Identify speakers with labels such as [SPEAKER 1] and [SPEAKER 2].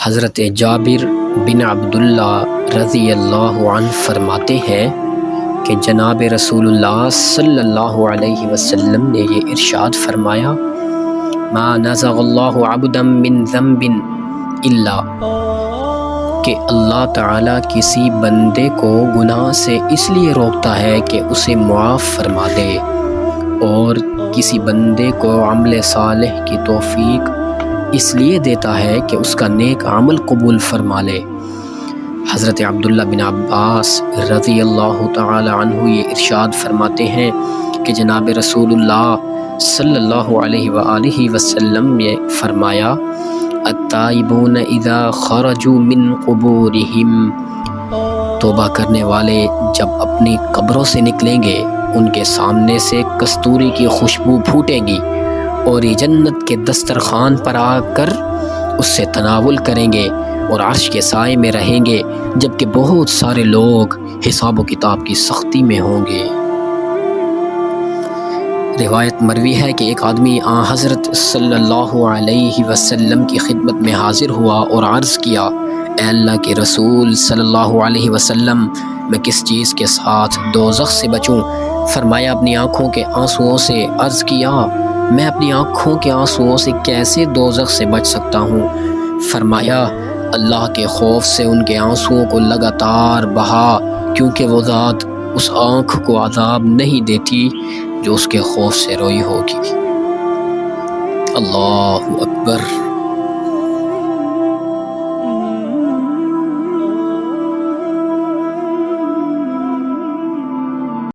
[SPEAKER 1] حضرت جابر بن عبداللہ رضی اللہ عنہ فرماتے ہیں کہ جناب رسول اللہ صلی اللہ علیہ وسلم نے یہ ارشاد فرمایا، ما نزغ اللہ عبدا من ذنب الا، کہ اللہ تعالیٰ کسی بندے کو گناہ سے اس لیے روکتا ہے کہ اسے معاف فرما دے، اور کسی بندے کو عمل صالح کی توفیق اس لیے دیتا ہے کہ اس کا نیک عمل قبول فرما لے۔ حضرت عبداللہ بن عباس رضی اللہ تعالی عنہ یہ ارشاد فرماتے ہیں کہ جناب رسول اللہ صلی اللہ علیہ وآلہ وسلم نے فرمایا، التائبون اذا خرجوا من قبورہم، توبہ کرنے والے جب اپنی قبروں سے نکلیں گے ان کے سامنے سے کستوری کی خوشبو پھوٹے گی، اور یہ جنت کے دسترخوان پر آ کر اس سے تناول کریں گے اور عرش کے سائے میں رہیں گے، جبکہ بہت سارے لوگ حساب و کتاب کی سختی میں ہوں گے۔ روایت مروی ہے کہ ایک آدمی حضرت صلی اللہ علیہ وسلم کی خدمت میں حاضر ہوا اور عرض کیا، اے اللہ کے رسول صلی اللہ علیہ وسلم، میں کس چیز کے ساتھ دوزخ سے بچوں؟ فرمایا، اپنی آنکھوں کے آنسوؤں سے۔ عرض کیا، میں اپنی آنکھوں کے آنسوؤں سے کیسے دوزخ سے بچ سکتا ہوں؟ فرمایا، اللہ کے خوف سے ان کے آنسوؤں کو لگاتار بہا، کیونکہ وہ ذات اس آنکھ کو عذاب نہیں دیتی جو اس کے خوف سے روئی ہوگی۔ اللہ اکبر۔